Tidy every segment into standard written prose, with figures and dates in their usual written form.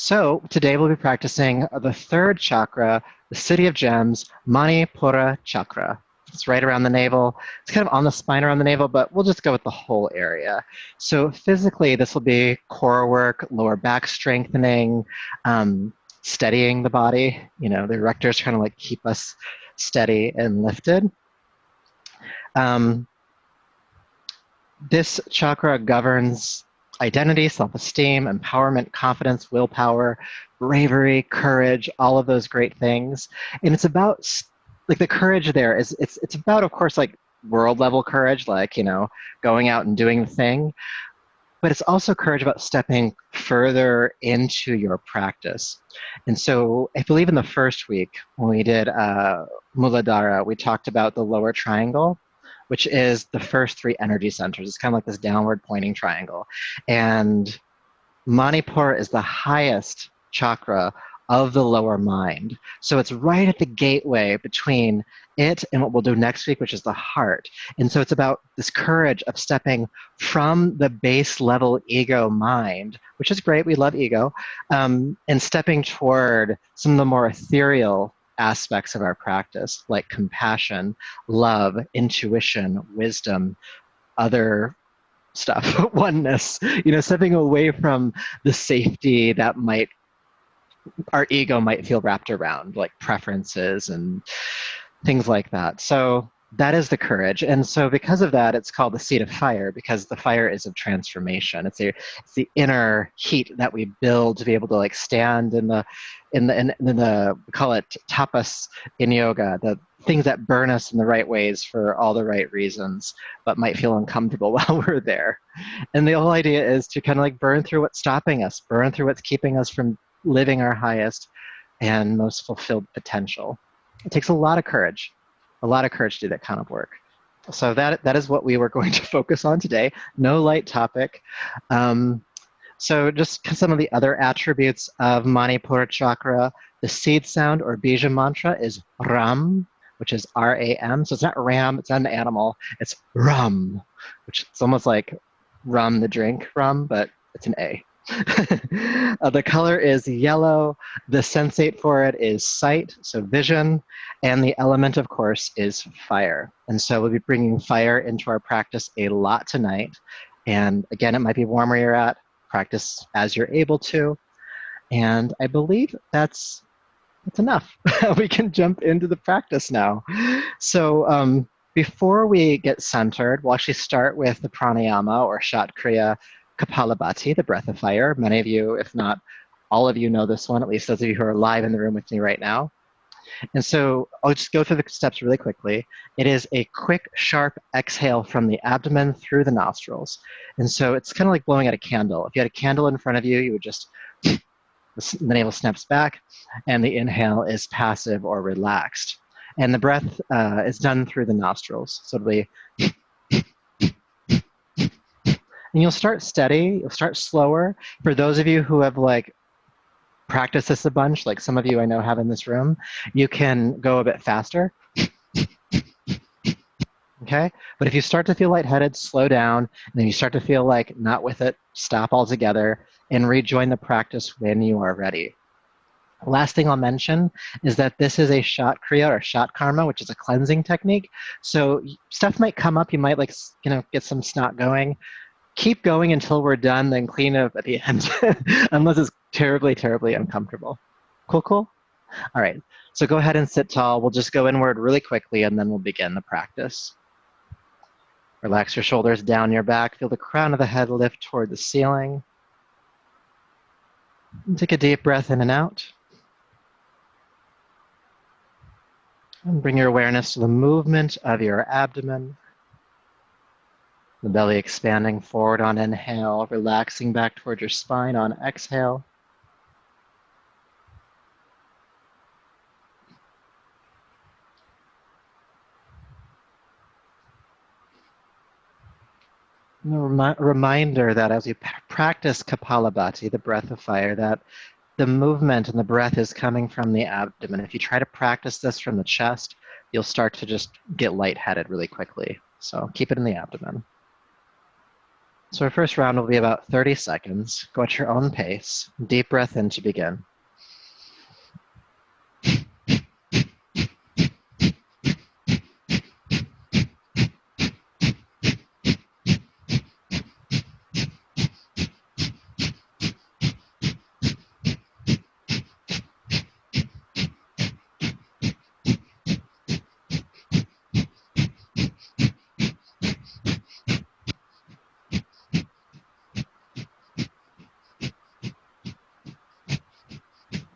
So today we'll be practicing the third chakra, the City of Gems, Manipura Chakra. It's right around the navel. It's kind of on the spine around the navel, but we'll just go with the whole area. So physically, this will be core work, lower back strengthening, steadying the body. You know, the erectors kind of like keep us steady and lifted. This chakra governs identity, self-esteem, empowerment, confidence, willpower, bravery, courage, all of those great things. And it's about, like, the courage there is, it's about, of course, like world level courage, like, you know, going out and doing the thing. But it's also courage about stepping further into your practice. And so I believe in the first week when we did Muladhara, we talked about the lower triangle, which is the first three energy centers. It's kind of like this downward pointing triangle. And Manipur is the highest chakra of the lower mind. So it's right at the gateway between it and what we'll do next week, which is the heart. And so it's about this courage of stepping from the base level ego mind, which is great, we love ego, and stepping toward some of the more ethereal aspects of our practice, like compassion, love, intuition, wisdom, other stuff, oneness, you know, stepping away from the safety that our ego might feel wrapped around, like preferences and things like that. So that is the courage. And so because of that, it's called the seat of fire, because the fire is of transformation. It's the inner heat that we build to be able to like stand in the we call it tapas in yoga, the things that burn us in the right ways for all the right reasons, but might feel uncomfortable while we're there. And the whole idea is to kind of like burn through what's stopping us, burn through what's keeping us from living our highest and most fulfilled potential. It takes a lot of courage to do that kind of work. So that is what we were going to focus on today. No light topic. So just some of the other attributes of Manipura chakra, the seed sound or bija mantra is Ram, which is R-A-M. So it's not Ram, it's not an animal, it's Ram, which it's almost like rum, the drink rum, but it's an A. The color is yellow. The sensate for it is sight, so vision, and the element, of course, is fire. And so we'll be bringing fire into our practice a lot tonight. And again, it might be warm where you're at. Practice as you're able to. And I believe that's enough. We can jump into the practice now. So before we get centered, we'll actually start with the pranayama or Shatkriya Kapalabhati, the breath of fire. Many of you, if not all of you, know this one, at least those of you who are live in the room with me right now. And so I'll just go through the steps really quickly. It is a quick, sharp exhale from the abdomen through the nostrils. And so it's kind of like blowing out a candle. If you had a candle in front of you, you would just, the navel snaps back, and the inhale is passive or relaxed. And the breath is done through the nostrils. So it'll be, and you'll start steady, you'll start slower. For those of you who have like practiced this a bunch, like some of you I know have in this room, you can go a bit faster. Okay? But if you start to feel lightheaded, slow down, and then you start to feel like not with it, stop altogether and rejoin the practice when you are ready. Last thing I'll mention is that this is a shot kriya or shot karma, which is a cleansing technique. So stuff might come up, you might like, you know, get some snot going. Keep going until we're done, then clean up at the end, unless it's terribly, terribly uncomfortable. Cool, cool? All right, so go ahead and sit tall. We'll just go inward really quickly, and then we'll begin the practice. Relax your shoulders down your back. Feel the crown of the head lift toward the ceiling. And take a deep breath in and out. And bring your awareness to the movement of your abdomen. The belly expanding forward on inhale, relaxing back towards your spine on exhale. And a reminder that as you practice Kapalabhati, the breath of fire, that the movement and the breath is coming from the abdomen. If you try to practice this from the chest, you'll start to just get lightheaded really quickly. So keep it in the abdomen. So our first round will be about 30 seconds. Go at your own pace. Deep breath in to begin.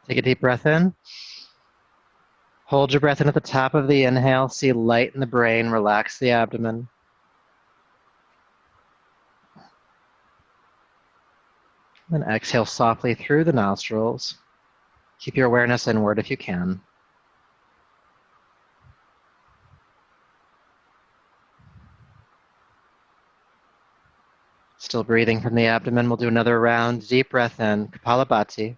Take a deep breath in. Hold your breath in at the top of the inhale. See light in the brain. Relax the abdomen. Then exhale softly through the nostrils. Keep your awareness inward if you can. Still breathing from the abdomen. We'll do another round. Deep breath in. Kapalabhati.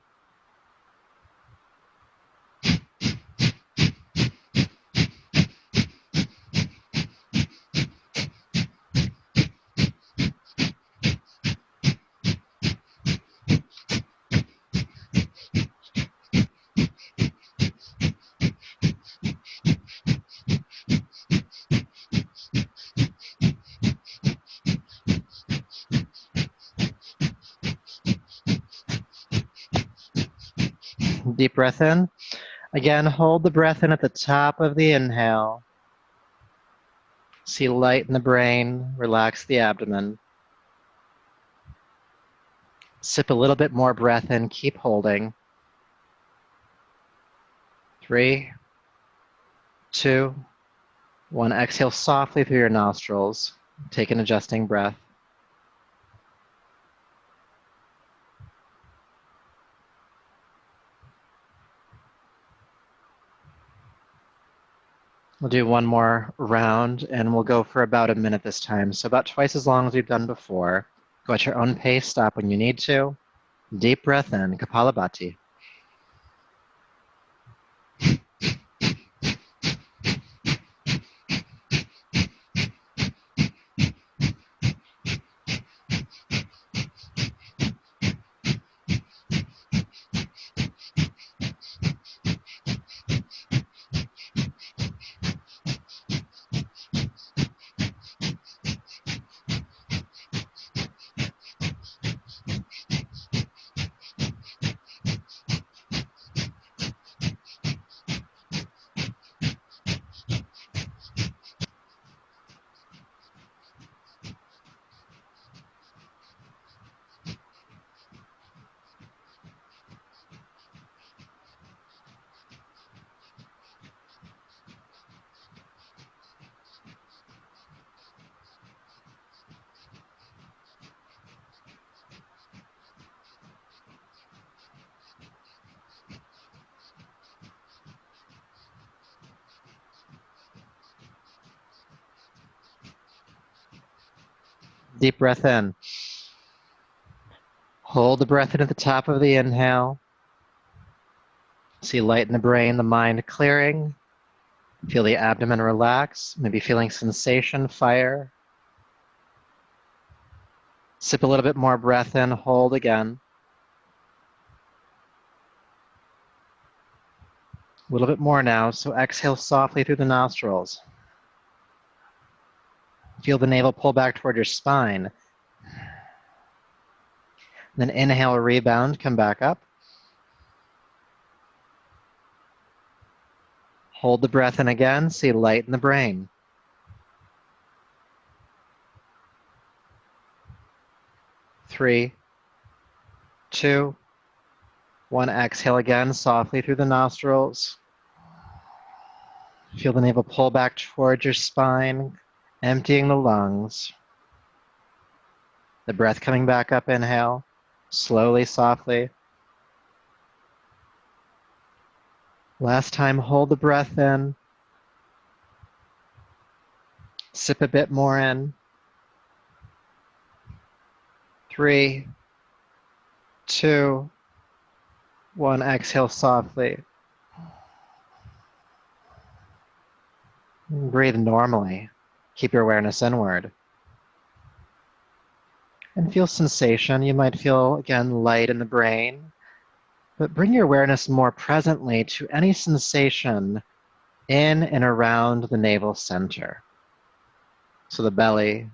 Deep breath in. Again, hold the breath in at the top of the inhale. See light in the brain. Relax the abdomen. Sip a little bit more breath in. Keep holding. 3, 2, 1. Exhale softly through your nostrils. Take an adjusting breath. We'll do one more round, and we'll go for about a minute this time. So about twice as long as we've done before. Go at your own pace. Stop when you need to. Deep breath in. Kapalabhati. Deep breath in. Hold the breath in at the top of the inhale. See light in the brain, the mind clearing. Feel the abdomen relax, maybe feeling sensation, fire. Sip a little bit more breath in, hold again. A little bit more now, so exhale softly through the nostrils. Feel the navel pull back toward your spine. Then inhale, rebound, come back up. Hold the breath in again, see light in the brain. Three, 2, 1. Exhale again, softly through the nostrils. Feel the navel pull back toward your spine, emptying the lungs. The breath coming back up, inhale, slowly, softly. Last time, hold the breath in. Sip a bit more in. 3, 2, 1. Exhale softly. Breathe normally. Keep your awareness inward. And feel sensation. You might feel, again, light in the brain, but bring your awareness more presently to any sensation in and around the navel center. So the belly,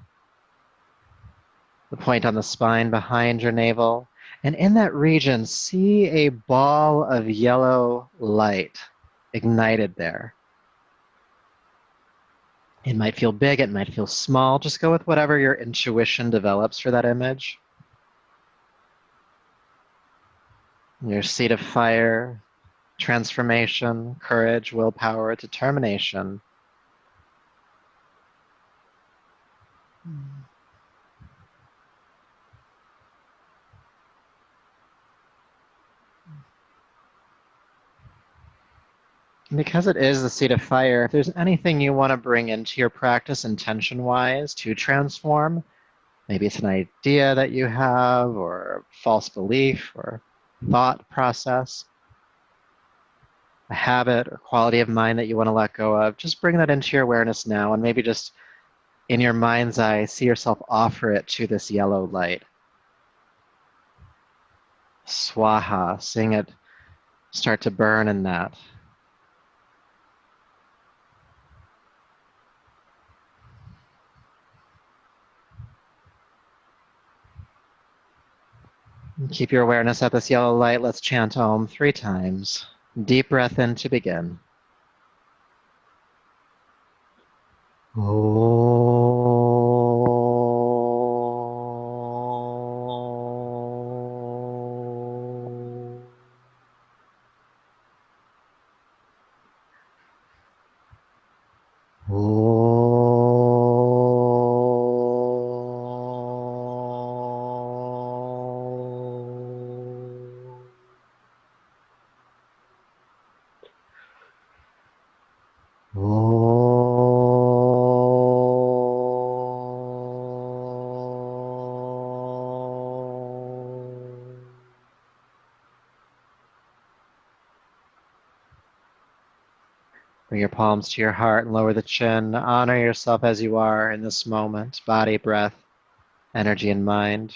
the point on the spine behind your navel, and in that region, see a ball of yellow light ignited there. It might feel big, it might feel small. Just go with whatever your intuition develops for that image. Your seat of fire, transformation, courage, willpower, determination. Because it is the seat of fire, if there's anything you want to bring into your practice intention-wise to transform, maybe it's an idea that you have or a false belief or thought process, a habit or quality of mind that you want to let go of, just bring that into your awareness now and maybe just in your mind's eye, see yourself offer it to this yellow light. Swaha, seeing it start to burn in that. Keep your awareness at this yellow light. Let's chant Om 3 times. Deep breath in to begin. Bring your palms to your heart and lower the chin. Honor yourself as you are in this moment, body, breath, energy, and mind.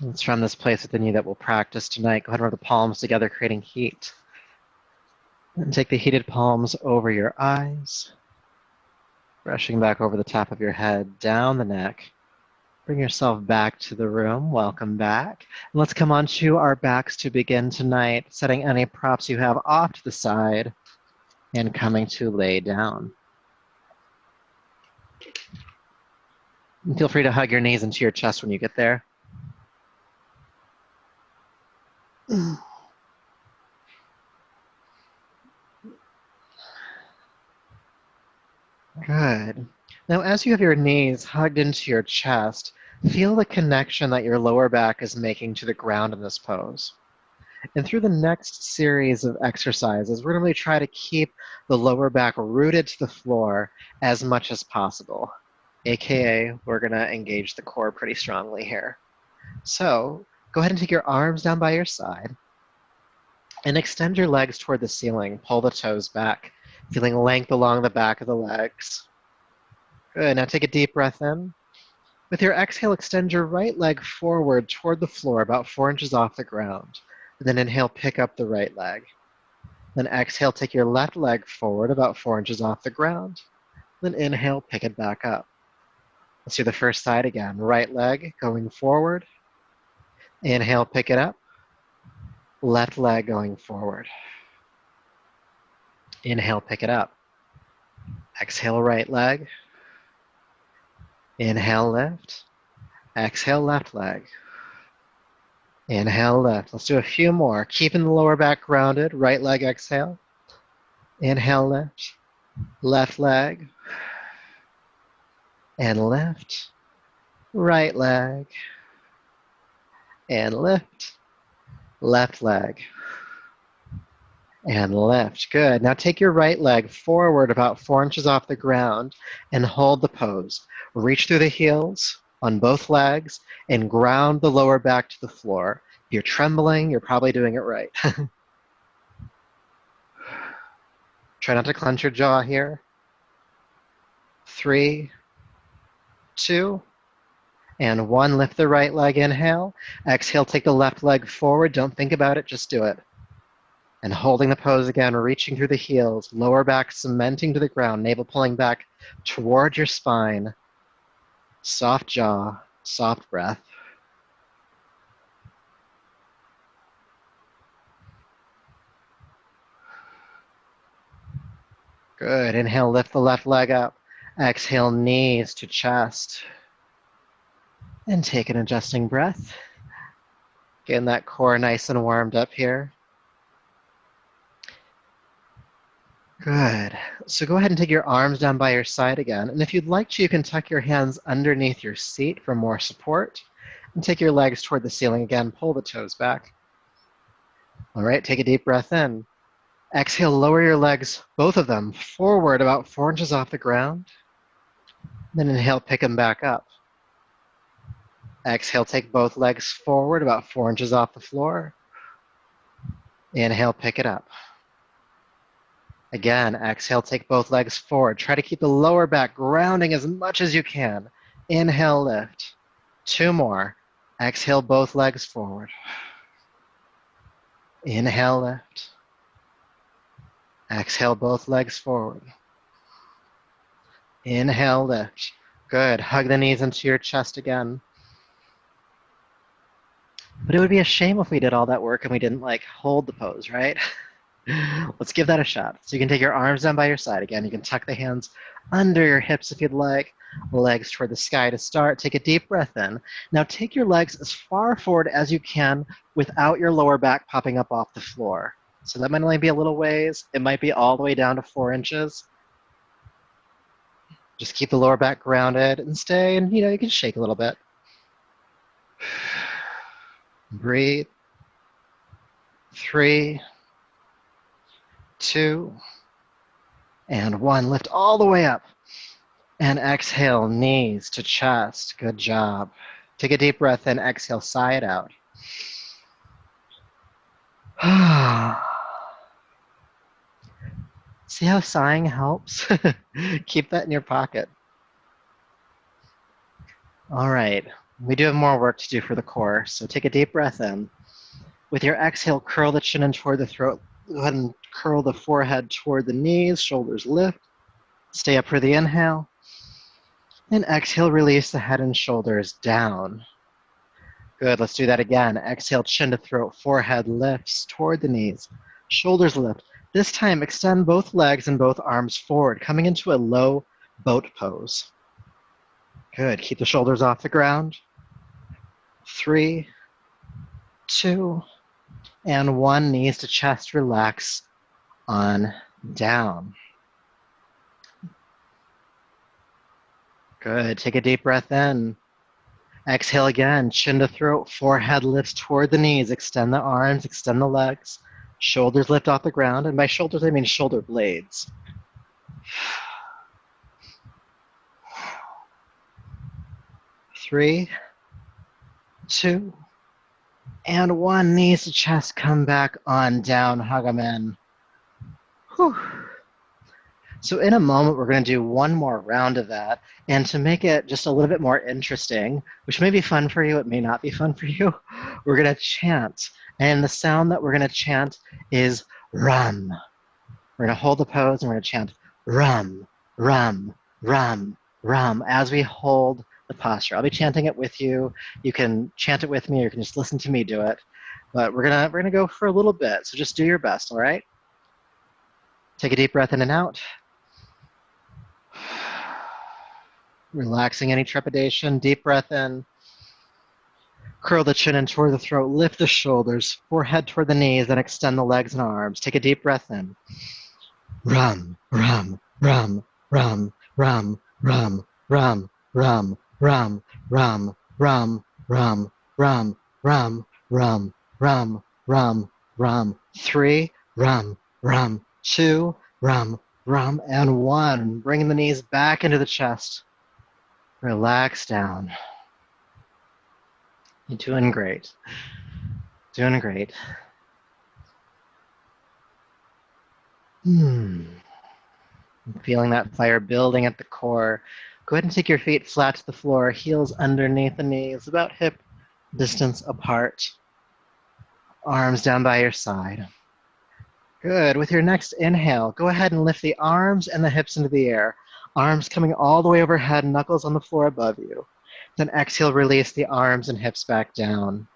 It's from this place within you that we'll practice tonight. Go ahead and rub the palms together, creating heat. And take the heated palms over your eyes, brushing back over the top of your head, down the neck. Bring yourself back to the room. Welcome back. And let's come on to our backs to begin tonight, setting any props you have off to the side and coming to lay down. And feel free to hug your knees into your chest when you get there. Good. Now, as you have your knees hugged into your chest, feel the connection that your lower back is making to the ground in this pose. And through the next series of exercises, we're going to really try to keep the lower back rooted to the floor as much as possible. AKA, we're going to engage the core pretty strongly here. So go ahead and take your arms down by your side and extend your legs toward the ceiling. Pull the toes back, feeling length along the back of the legs. Good. Now take a deep breath in. With your exhale, extend your right leg forward toward the floor, about 4 inches off the ground. And then inhale, pick up the right leg. Then exhale, take your left leg forward, about 4 inches off the ground. Then inhale, pick it back up. Let's do the first side again. Right leg going forward. Inhale, pick it up. Left leg going forward. Inhale, pick it up. Exhale, right leg. Inhale, lift. Exhale, left leg. Inhale, lift. Let's do a few more. Keeping the lower back grounded. Right leg, exhale. Inhale, lift. Left leg. And lift. Right leg. And lift. Left leg. And lift. Good. Now take your right leg forward about 4 inches off the ground and hold the pose. Reach through the heels on both legs and ground the lower back to the floor. If you're trembling, you're probably doing it right. Try not to clench your jaw here. 3, 2, and 1. Lift the right leg, inhale. Exhale, take the left leg forward. Don't think about it, just do it. And holding the pose again, reaching through the heels, lower back cementing to the ground, navel pulling back toward your spine. Soft jaw, soft breath. Good. Inhale, lift the left leg up. Exhale, knees to chest. And take an adjusting breath. Getting that core nice and warmed up here. Good. So go ahead and take your arms down by your side again. And if you'd like to, you can tuck your hands underneath your seat for more support. And take your legs toward the ceiling again. Pull the toes back. All right, take a deep breath in. Exhale, lower your legs, both of them, forward about 4 inches off the ground. Then inhale, pick them back up. Exhale, take both legs forward about 4 inches off the floor. Inhale, pick it up. Again, exhale, take both legs forward. Try to keep the lower back grounding as much as you can. Inhale, lift. 2 more. Exhale, both legs forward. Inhale, lift. Exhale, both legs forward. Inhale, lift. Good. Hug the knees into your chest again. But it would be a shame if we did all that work and we didn't hold the pose, right? Let's give that a shot. So you can take your arms down by your side again. You can tuck the hands under your hips if you'd like. Legs toward the sky to start. Take a deep breath in. Now take your legs as far forward as you can without your lower back popping up off the floor. So that might only be a little ways. It might be all the way down to 4 inches. Just keep the lower back grounded and stay, and you can shake a little bit. Breathe. 3, 2, and 1. Lift all the way up. And exhale, knees to chest. Good job. Take a deep breath in. Exhale, sigh it out. See how sighing helps? Keep that in your pocket. All right. We do have more work to do for the core, so take a deep breath in. With your exhale, curl the chin in toward the throat. Go ahead and curl the forehead toward the knees, shoulders lift. Stay up for the inhale. And exhale, release the head and shoulders down. Good, let's do that again. Exhale, chin to throat, forehead lifts toward the knees, shoulders lift. This time, extend both legs and both arms forward, coming into a low boat pose. Good, keep the shoulders off the ground. 3, 2, and 1. Knees to chest, relax on down. Good, take a deep breath in. Exhale again, chin to throat, forehead lifts toward the knees, extend the arms, extend the legs, shoulders lift off the ground, and by shoulders I mean shoulder blades. 3, 2, and 1. Knees to chest, come back on down, hug them in. Whew. So in a moment, we're going to do one more round of that. And to make it just a little bit more interesting, which may be fun for you, it may not be fun for you, we're going to chant. And the sound that we're going to chant is rum. We're going to hold the pose and we're going to chant rum, rum, rum, rum as we hold the posture. I'll be chanting it with you. You can chant it with me or you can just listen to me do it. But we're gonna go for a little bit. So just do your best, all right? Take a deep breath in and out. Relaxing any trepidation. Deep breath in. Curl the chin in toward the throat. Lift the shoulders. Forehead toward the knees. Then extend the legs and arms. Take a deep breath in. Rum, rum, rum, rum, rum, rum, rum, rum, rum, rum, rum, rum, rum, rum, rum, rum, rum, rum. 3, rum, rum. 2, rum, rum, and 1. Bringing the knees back into the chest. Relax down. You're doing great. Doing great. I'm feeling that fire building at the core. Go ahead and take your feet flat to the floor, heels underneath the knees, about hip distance apart. Arms down by your side. Good. With your next inhale, go ahead and lift the arms and the hips into the air. Arms coming all the way overhead, knuckles on the floor above you. Then exhale, release the arms and hips back down.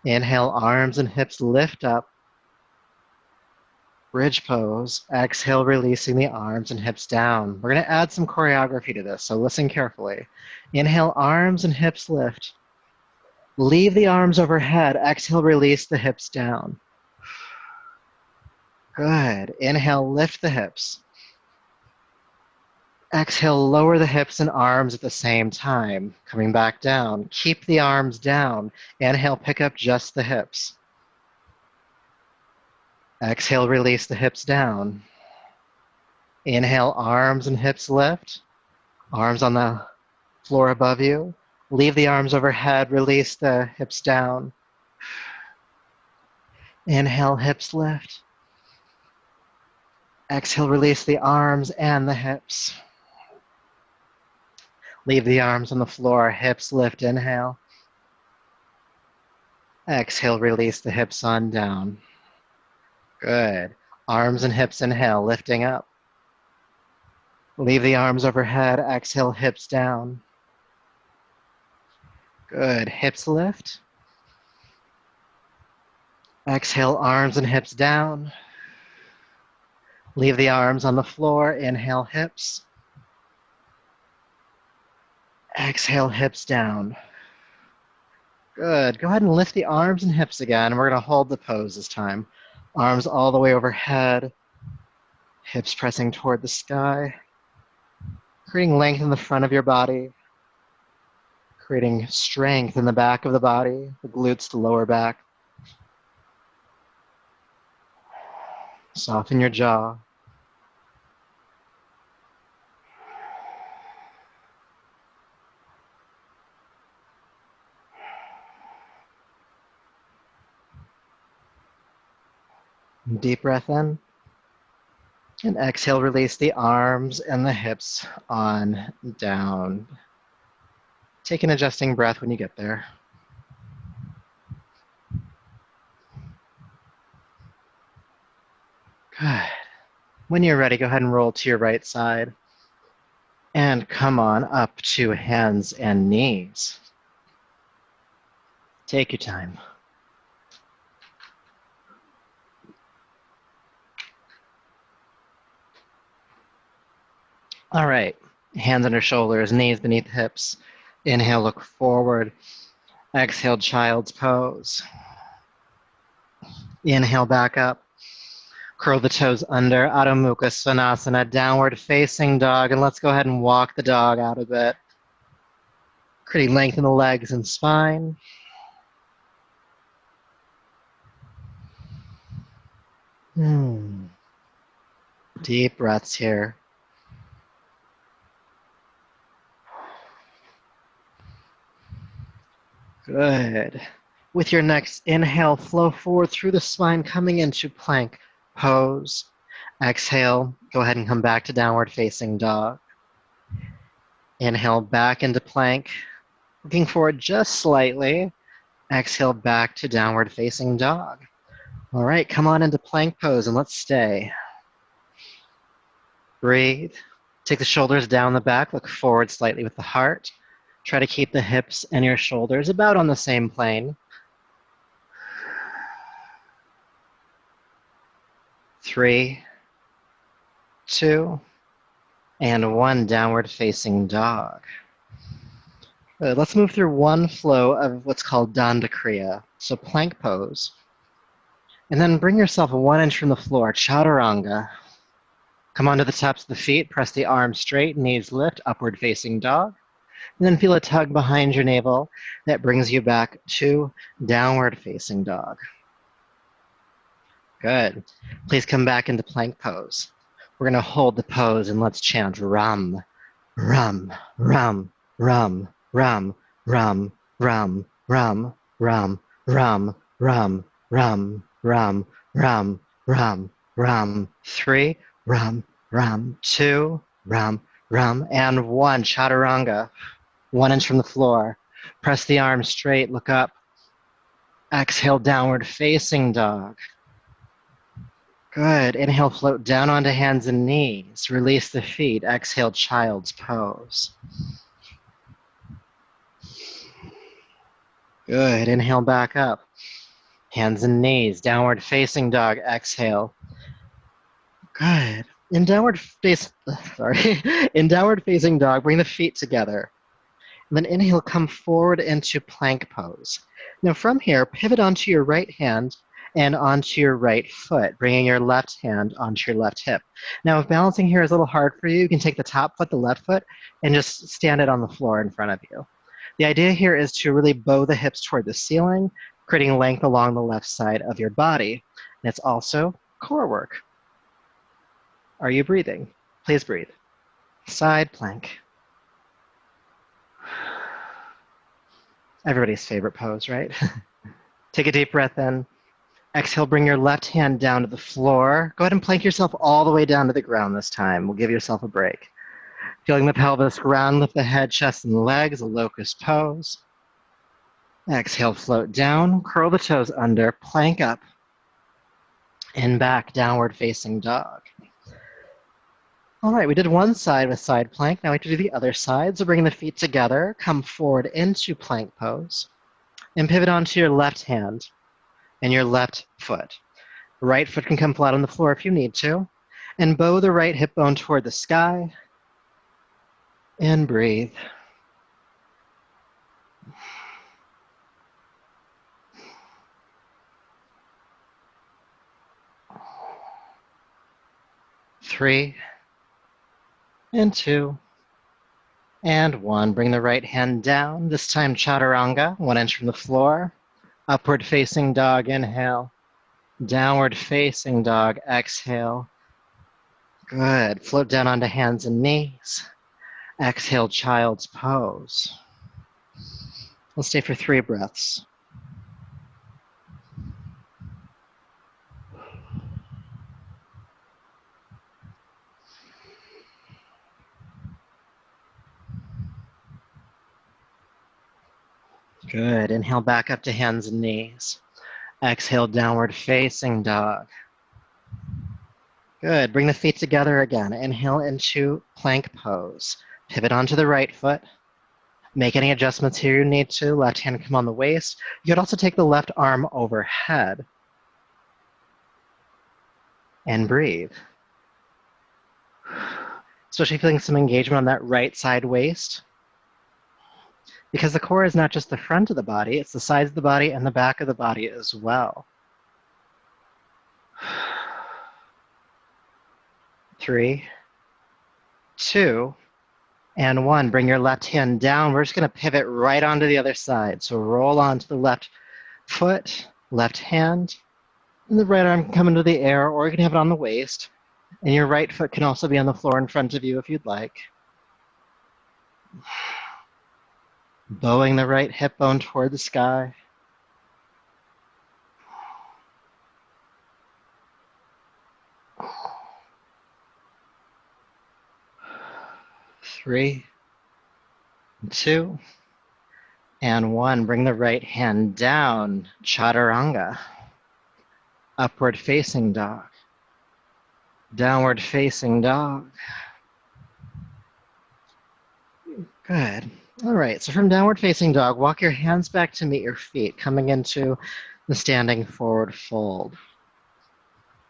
Inhale, arms and hips lift up. Bridge pose. Exhale, releasing the arms and hips down. We're going to add some choreography to this, so listen carefully. Inhale, arms and hips lift. Leave the arms overhead. Exhale, release the hips down. Good. Inhale, lift the hips. Exhale, lower the hips and arms at the same time. Coming back down. Keep the arms down. Inhale, pick up just the hips. Exhale, release the hips down. Inhale, arms and hips lift. Arms on the floor above you. Leave the arms overhead. Release the hips down. Inhale, hips lift. Exhale, release the arms and the hips. Leave the arms on the floor, hips lift, inhale. Exhale, release the hips on down. Good. Arms and hips, inhale, lifting up. Leave the arms overhead, exhale, hips down. Good. Hips lift. Exhale, arms and hips down. Leave the arms on the floor, inhale, hips. Exhale, hips down. Good. Go ahead and lift the arms and hips again. We're going to hold the pose this time. Arms all the way overhead. Hips pressing toward the sky. Creating length in the front of your body. Creating strength in the back of the body, the glutes, the lower back. Soften your jaw. Deep breath in. And exhale, release the arms and the hips on down. Take an adjusting breath when you get there. Good. When you're ready, go ahead and roll to your right side. And come on up to hands and knees. Take your time. All right, hands under shoulders, knees beneath hips. Inhale, look forward. Exhale, child's pose. Inhale, back up. Curl the toes under, Adho Mukha Svanasana, downward facing dog, and let's go ahead and walk the dog out a bit. Creating length in the legs and spine. Deep breaths here. Good. With your next inhale, flow forward through the spine, coming into plank pose. Exhale, go ahead and come back to downward facing dog. Inhale, back into plank. Looking forward just slightly. Exhale, back to downward facing dog. All right, come on into plank pose and let's stay. Breathe. Take the shoulders down the back, look forward slightly with the heart. Try to keep the hips and your shoulders about on the same plane. 3, 2, and 1, downward facing dog. Good. Let's move through one flow of what's called Danda Kriya, so plank pose. And then bring yourself 1 inch from the floor, Chaturanga. Come onto the tops of the feet, press the arms straight, knees lift, upward facing dog. And then feel a tug behind your navel that brings you back to downward facing dog. Good. Please come back into plank pose. We're going to hold the pose and let's chant Ram, Ram, Ram, Ram, Ram, Ram, Ram, Ram, Ram, Ram, Ram, Ram, Ram, Ram, Ram, Ram. 3, Ram, Ram. 2, Ram, Rum. And one, chaturanga. 1 inch from the floor. Press the arms straight, look up. Exhale, downward facing dog. Good. Inhale, float down onto hands and knees. Release the feet. Exhale, child's pose. Good. Inhale, back up. Hands and knees. Downward facing dog. Exhale. Good. In downward facing dog, bring the feet together. And then inhale, come forward into plank pose. Now from here, pivot onto your right hand and onto your right foot, bringing your left hand onto your left hip. Now, if balancing here is a little hard for you, you can take the top foot, the left foot, and just stand it on the floor in front of you. The idea here is to really bow the hips toward the ceiling, creating length along the left side of your body. And it's also core work. Are you breathing? Please breathe. Side plank. Everybody's favorite pose, right? Take a deep breath in. Exhale, bring your left hand down to the floor. Go ahead and plank yourself all the way down to the ground this time. We'll give yourself a break. Feeling the pelvis round, lift the head, chest, and legs, a locust pose. Exhale, float down, curl the toes under, plank up, and back, downward facing dog. All right, we did one side with side plank. Now we have to do the other side. So bring the feet together, come forward into plank pose, and pivot onto your left hand and your left foot. Right foot can come flat on the floor if you need to. And bow the right hip bone toward the sky. And breathe. Three. And 2, and 1. Bring the right hand down, this time chaturanga, 1 inch from the floor. Upward facing dog, inhale. Downward facing dog, exhale. Good. Float down onto hands and knees. Exhale, child's pose. We'll stay for 3 breaths. Good. Inhale back up to hands and knees. Exhale, downward facing dog. Good. Bring the feet together again. Inhale into plank pose. Pivot onto the right foot. Make any adjustments here you need to. Left hand come on the waist. You could also take the left arm overhead. And breathe. Especially feeling some engagement on that right side waist. Because the core is not just the front of the body, it's the sides of the body and the back of the body as well. 3, 2, and 1. Bring your left hand down. We're just going to pivot right onto the other side. So roll onto the left foot, left hand, and the right arm can come into the air, or you can have it on the waist. And your right foot can also be on the floor in front of you if you'd like. Bowing the right hip bone toward the sky. 3, 2, and 1. Bring the right hand down, chaturanga. Upward facing dog. Downward facing dog. Good. All right, so from downward facing dog, walk your hands back to meet your feet, coming into the standing forward fold.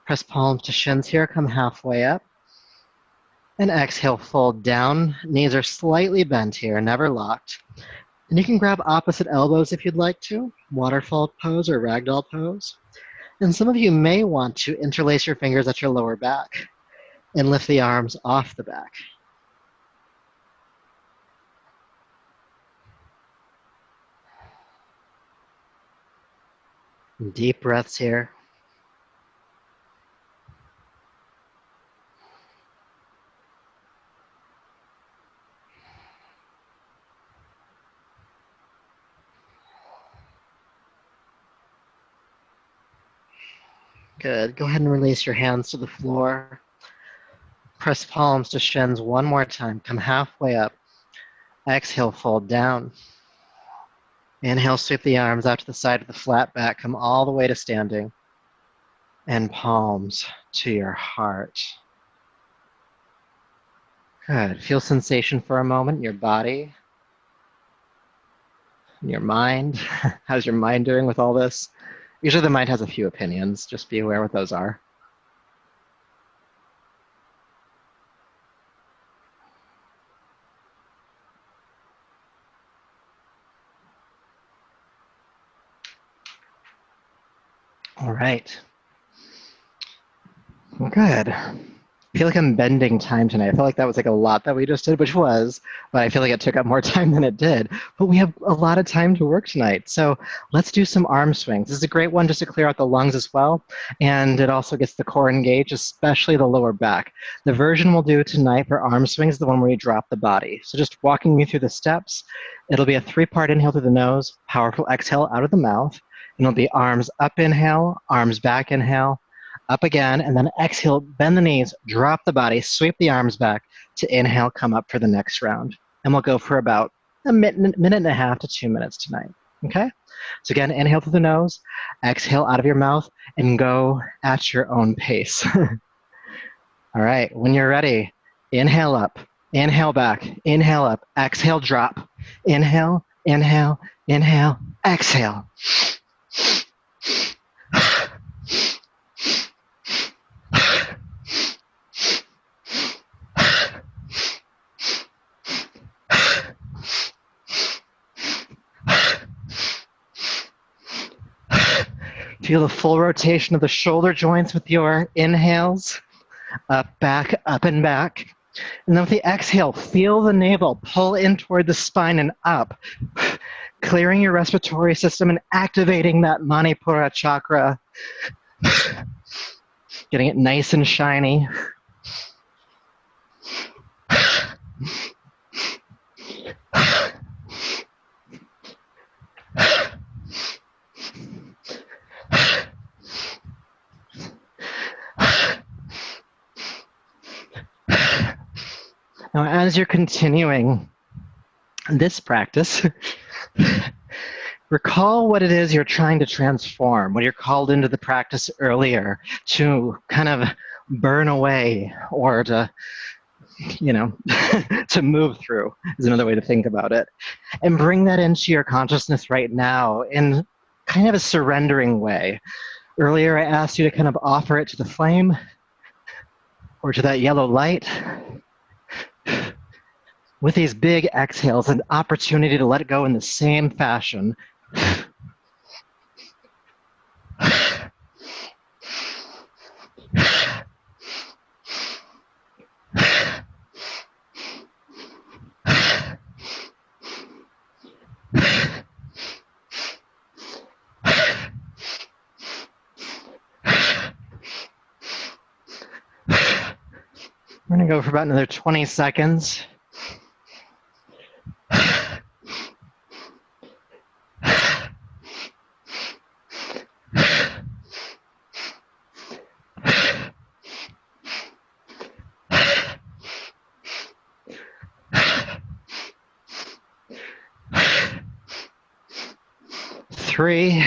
Press palms to shins here, come halfway up. And exhale, fold down. Knees are slightly bent here, never locked. And you can grab opposite elbows if you'd like to, waterfall pose or ragdoll pose. And some of you may want to interlace your fingers at your lower back and lift the arms off the back. Deep breaths here. Good. Go ahead and release your hands to the floor. Press palms to shins one more time. Come halfway up. Exhale, fold down. Inhale, sweep the arms out to the side of the flat back. Come all the way to standing. And palms to your heart. Good. Feel sensation for a moment in your body, in your mind. How's your mind doing with all this? Usually the mind has a few opinions. Just be aware what those are. All right. Good. I feel like I'm bending time tonight. I feel like that was like a lot that we just did, which was, but I feel like it took up more time than it did. But we have a lot of time to work tonight. So let's do some arm swings. This is a great one just to clear out the lungs as well. And it also gets the core engaged, especially the lower back. The version we'll do tonight for arm swings is the one where you drop the body. So just walking me through the steps, it'll be a 3-part inhale through the nose, powerful exhale out of the mouth. And it'll be arms up inhale, arms back inhale, up again, and then exhale, bend the knees, drop the body, sweep the arms back to inhale, come up for the next round. And we'll go for about a minute and a half to 2 minutes tonight, okay? So again, inhale through the nose, exhale out of your mouth, and go at your own pace. All right, when you're ready, inhale up, inhale back, inhale up, exhale, drop, inhale, inhale, inhale, exhale. Feel the full rotation of the shoulder joints with your inhales. Up, and back. And then with the exhale, feel the navel pull in toward the spine and up. Clearing your respiratory system and activating that Manipura chakra. Getting it nice and shiny. Now, as you're continuing this practice, recall what it is you're trying to transform, what you're called into the practice earlier to kind of burn away or to, to move through is another way to think about it. And bring that into your consciousness right now in kind of a surrendering way. Earlier, I asked you to kind of offer it to the flame or to that yellow light. With these big exhales, an opportunity to let it go in the same fashion. We're going to go for about another 20 seconds. Three,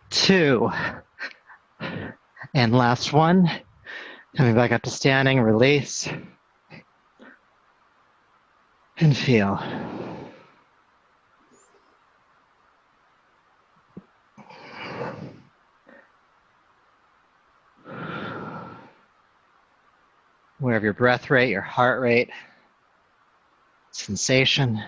two, and last one. Coming back up to standing, release, and feel. Aware of your breath rate, your heart rate, sensation.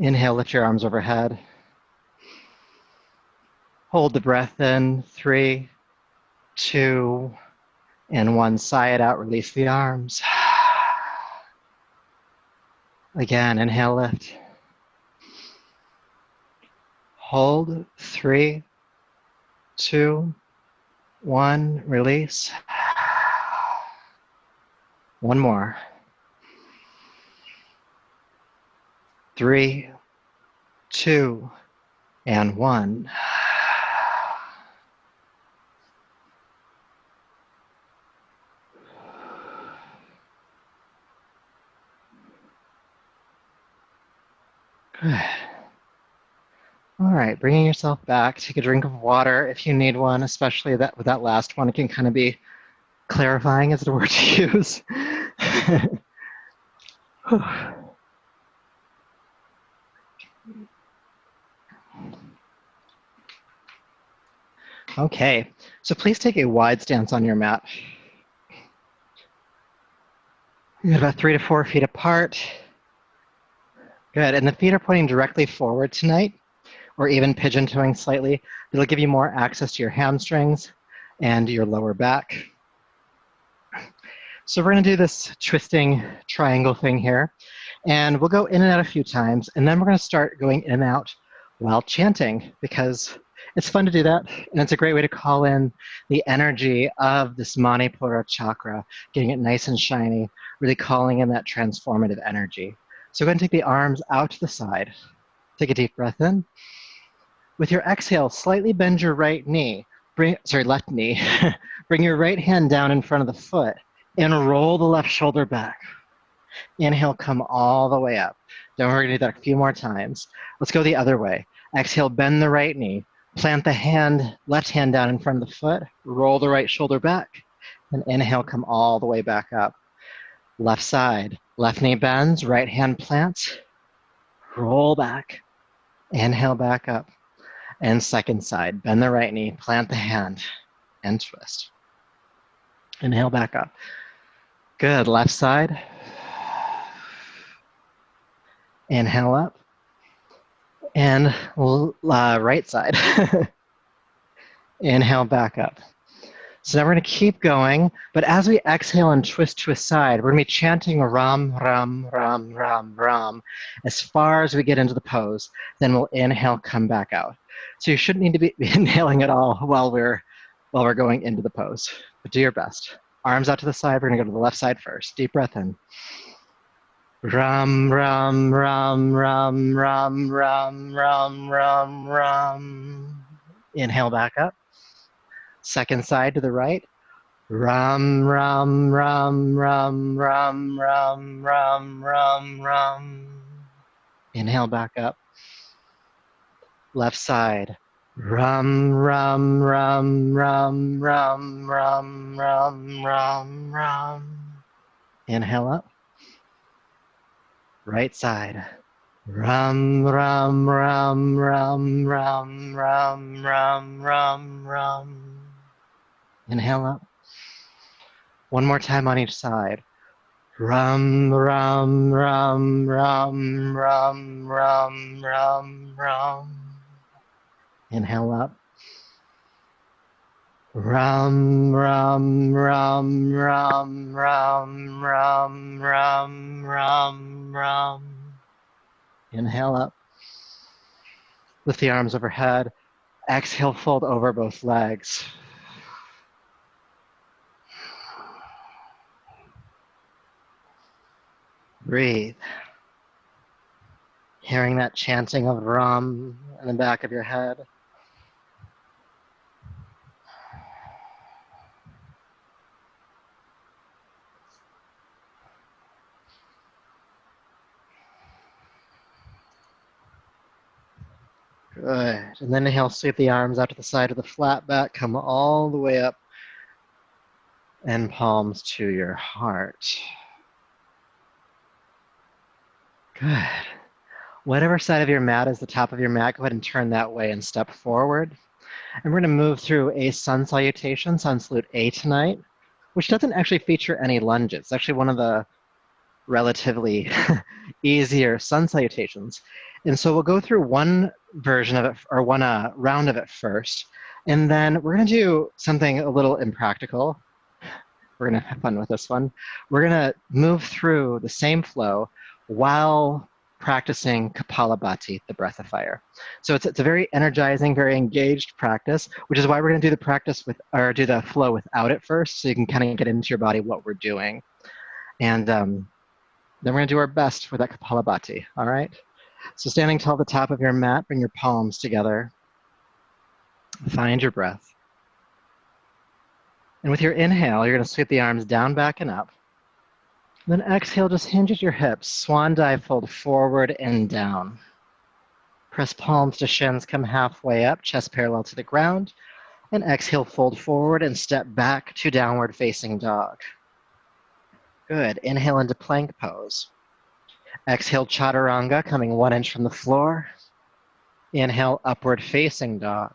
Inhale, lift your arms overhead. Hold the breath in, 3, 2, and 1. Sigh it out, release the arms. Again, inhale, lift. Hold, 3, 2, 1, release. One more. 3, 2, and 1. Good. All right, bringing yourself back. Take a drink of water if you need one, especially that with that last one, it can kind of be clarifying as the word to use. Okay, so please take a wide stance on your mat. You're about 3 to 4 feet apart. Good, and the feet are pointing directly forward tonight, or even pigeon-toeing slightly. It'll give you more access to your hamstrings and your lower back. So we're gonna do this twisting triangle thing here, and we'll go in and out a few times, and then we're gonna start going in and out while chanting, because it's fun to do that, and it's a great way to call in the energy of this Manipura chakra, getting it nice and shiny, really calling in that transformative energy. So go ahead and take the arms out to the side. Take a deep breath in. With your exhale, slightly bend your right knee. Left knee. Bring your right hand down in front of the foot and roll the left shoulder back. Inhale, come all the way up. Then we're gonna do that a few more times. Let's go the other way. Exhale, bend the right knee. Plant the left hand down in front of the foot. Roll the right shoulder back. And inhale, come all the way back up. Left side. Left knee bends, right hand plants. Roll back. Inhale, back up. And second side. Bend the right knee, plant the hand, and twist. Inhale, back up. Good. Left side. Inhale up. And right side. Inhale, back up. So now we're going to keep going, but as we exhale and twist to a side, we're going to be chanting Ram, Ram, Ram, Ram, Ram as far as we get into the pose. Then we'll inhale, come back out. So you shouldn't need to be inhaling at all while we're going into the pose, but do your best. Arms out to the side. We're going to go to the left side first. Deep breath in. Ram, Ram, Ram, Ram, Ram, Ram, Ram, Ram, Ram. Inhale, back up. Second side to the right. Ram, Ram, Ram, Ram, Ram, Ram, Ram, Ram, Ram. Inhale, back up. Left side. Ram, Ram, Ram, Ram, Ram, Ram, Ram, Ram, Ram. Inhale up. Right side. Ram, Ram, Ram, Ram, Ram, Ram, Ram, Ram, Ram. Inhale up. One more time on each side. Ram, Ram, Ram, Ram, Ram, Ram, Ram, Ram. Inhale up. Ram, Ram, Ram, Ram, Ram, Ram, Ram, Ram, Ram. Inhale up. Lift the arms overhead. Exhale, fold over both legs. Breathe. Hearing that chanting of Ram in the back of your head. Good. And then inhale, sweep the arms out to the side of the flat back, come all the way up, and palms to your heart. Good. Whatever side of your mat is the top of your mat, go ahead and turn that way and step forward. And we're going to move through a sun salutation, sun salute A tonight, which doesn't actually feature any lunges. It's actually one of the relatively easier sun salutations. And so we'll go through one version of it, or one round of it first. And then we're going to do something a little impractical. We're going to have fun with this one. We're going to move through the same flow while practicing Kapalabhati, the breath of fire. So it's a very energizing, very engaged practice, which is why we're going to do the practice with, or do the flow without it first, so you can kind of get into your body what we're doing. And then we're going to do our best for that Kapalabhati, all right? So standing tall at the top of your mat, bring your palms together. Find your breath. And with your inhale, you're going to sweep the arms down, back, and up. Then exhale, just hinge at your hips. Swan dive, fold forward and down. Press palms to shins, come halfway up, chest parallel to the ground. And exhale, fold forward and step back to downward facing dog. Good. Inhale into plank pose. Exhale, chaturanga, coming 1 inch from the floor. Inhale, upward facing dog.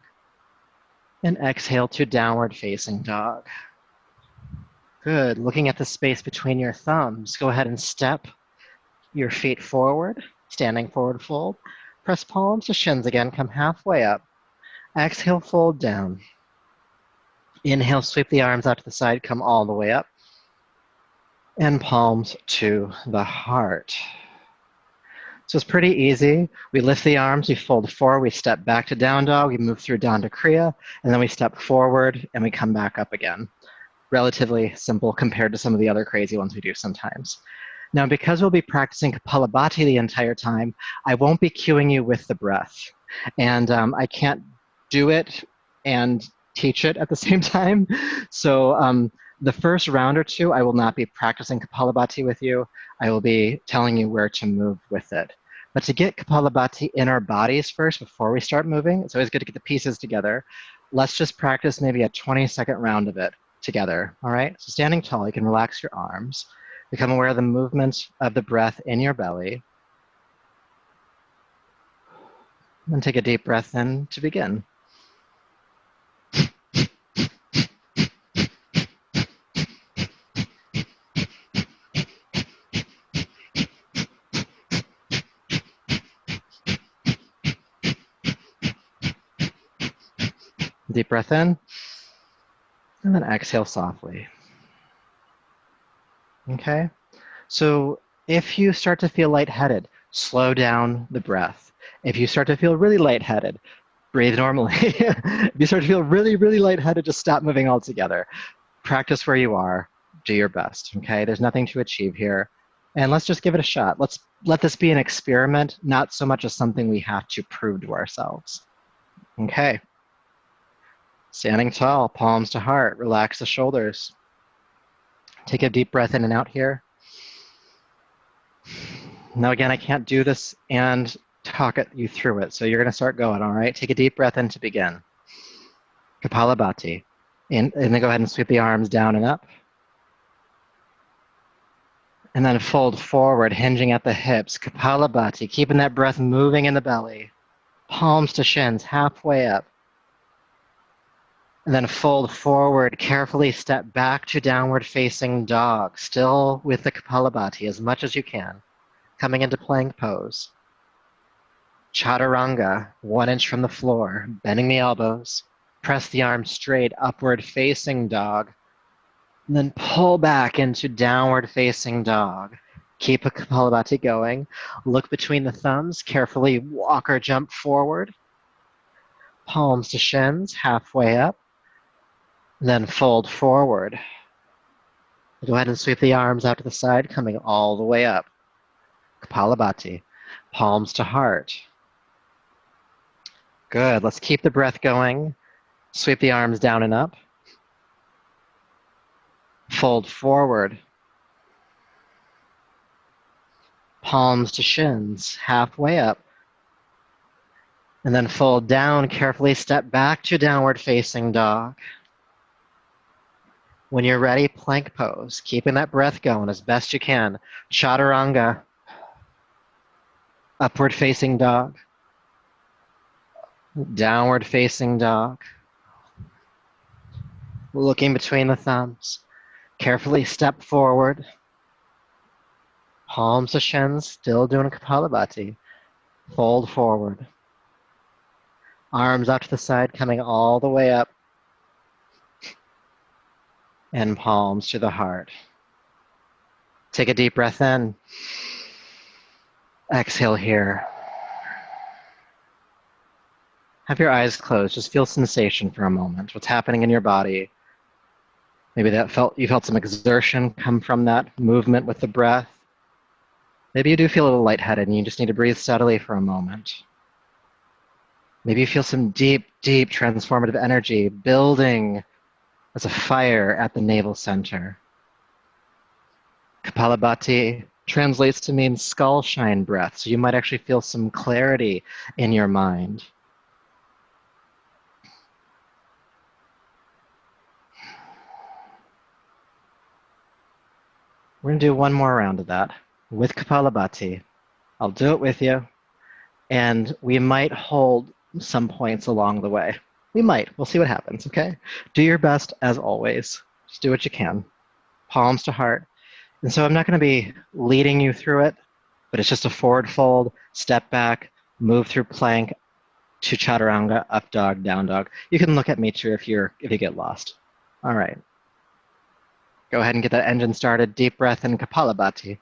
And exhale to downward facing dog. Good. Looking at the space between your thumbs, go ahead and step your feet forward, standing forward fold. Press palms to shins again, come halfway up. Exhale, fold down. Inhale, sweep the arms out to the side, come all the way up. And palms to the heart. So it's pretty easy. We lift the arms, we fold forward, we step back to down dog, we move through Danda Kriya, and then we step forward and we come back up again. Relatively simple compared to some of the other crazy ones we do sometimes. Now, because we'll be practicing Kapalabhati the entire time, I won't be cueing you with the breath. And I can't do it and teach it at the same time. So the first round or two, I will not be practicing Kapalabhati with you. I will be telling you where to move with it. But to get Kapalabhati in our bodies first before we start moving, it's always good to get the pieces together. Let's just practice maybe a 20-second round of it together, all right? So standing tall, you can relax your arms. Become aware of the movement of the breath in your belly. And take a deep breath in to begin. Deep breath in, and then exhale softly. Okay? So if you start to feel lightheaded, slow down the breath. If you start to feel really lightheaded, breathe normally. If you start to feel really, really lightheaded, just stop moving altogether. Practice where you are. Do your best, okay? There's nothing to achieve here. And let's just give it a shot. Let's let this be an experiment, not so much as something we have to prove to ourselves. Okay. Standing tall, palms to heart, relax the shoulders. Take a deep breath in and out here. Now again, I can't do this and talk you through it, so you're going to start going, all right? Take a deep breath in to begin. Kapalabhati. And then go ahead and sweep the arms down and up. And then fold forward, hinging at the hips. Kapalabhati, keeping that breath moving in the belly. Palms to shins, halfway up. And then fold forward, carefully step back to downward facing dog, still with the Kapalabhati as much as you can. Coming into plank pose. Chaturanga, 1 inch from the floor, bending the elbows. Press the arms straight, upward facing dog. And then pull back into downward facing dog. Keep a Kapalabhati going. Look between the thumbs, carefully walk or jump forward. Palms to shins, halfway up. Then fold forward. Go ahead and sweep the arms out to the side, coming all the way up. Kapalabhati. Palms to heart. Good. Let's keep the breath going. Sweep the arms down and up. Fold forward. Palms to shins, halfway up. And then fold down, carefully step back to downward facing dog. When you're ready, plank pose, keeping that breath going as best you can. Chaturanga, upward facing dog. Downward facing dog. Looking between the thumbs. Carefully step forward. Palms to shins, still doing a Kapalabhati. Fold forward. Arms out to the side, coming all the way up. And palms to the heart. Take a deep breath in. Exhale here. Have your eyes closed. Just feel sensation for a moment. What's happening in your body? Maybe you felt some exertion come from that movement with the breath. Maybe you do feel a little lightheaded and you just need to breathe steadily for a moment. Maybe you feel some deep, deep transformative energy building as a fire at the navel center. Kapalabhati translates to mean skull shine breath, so you might actually feel some clarity in your mind. We're going to do one more round of that with Kapalabhati. I'll do it with you, and we might hold some points along the way. We might. We'll see what happens, okay? Do your best as always. Just do what you can. Palms to heart. And so I'm not going to be leading you through it, but it's just a forward fold, step back, move through plank to chaturanga, up dog, down dog. You can look at me too if you get lost. All right. Go ahead and get that engine started. Deep breath in Kapalabhati.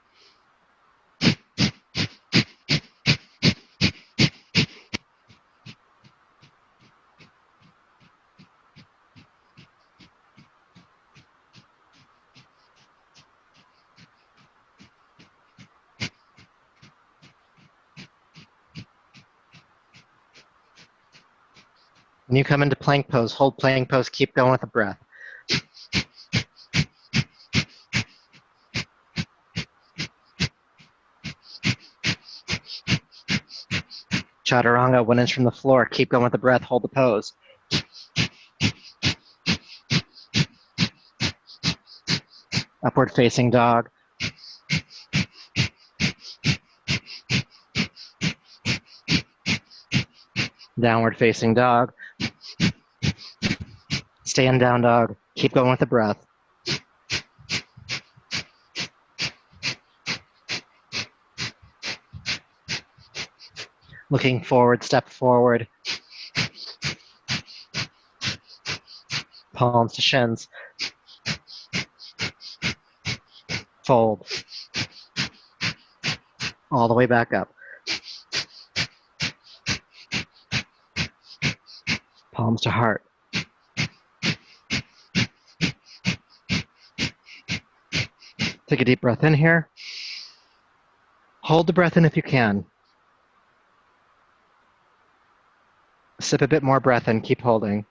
When you come into plank pose, hold plank pose, keep going with the breath. Chaturanga, 1 inch from the floor, keep going with the breath, hold the pose. Upward facing dog. Downward facing dog. Stay in down dog, keep going with the breath. Looking forward, step forward. Palms to shins. Fold. All the way back up. Palms to heart. Take a deep breath in here. Hold the breath in if you can. Sip a bit more breath in, keep holding.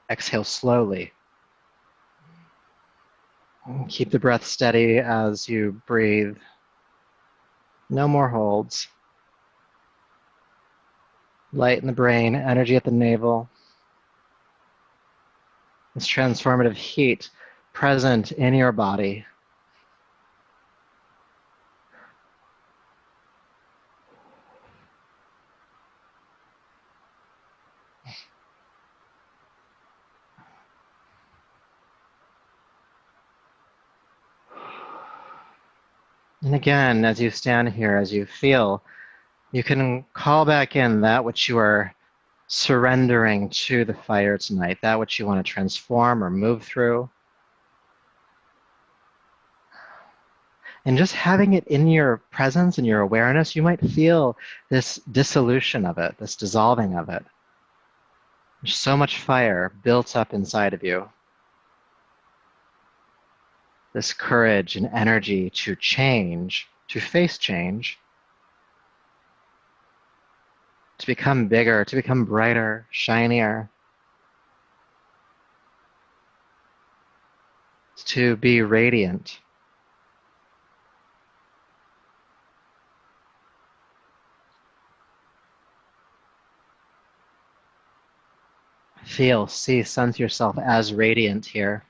Exhale slowly. Keep the breath steady as you breathe. No more holds. Light in the brain, energy at the navel. This transformative heat present in your body. And again, as you stand here, as you feel, you can call back in that which you are surrendering to the fire tonight, that which you want to transform or move through. And just having it in your presence and your awareness, you might feel this dissolution of it, this dissolving of it. There's so much fire built up inside of you. This courage and energy to change, to face change, to become bigger, to become brighter, shinier, to be radiant. Feel, see, sense yourself as radiant here.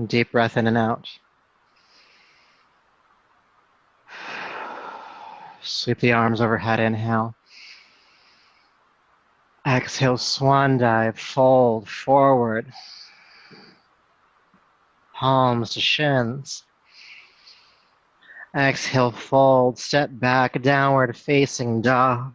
Deep breath in and out. Sweep the arms overhead, inhale. Exhale, swan dive, fold forward. Palms to shins. Exhale, fold, step back, downward facing dog.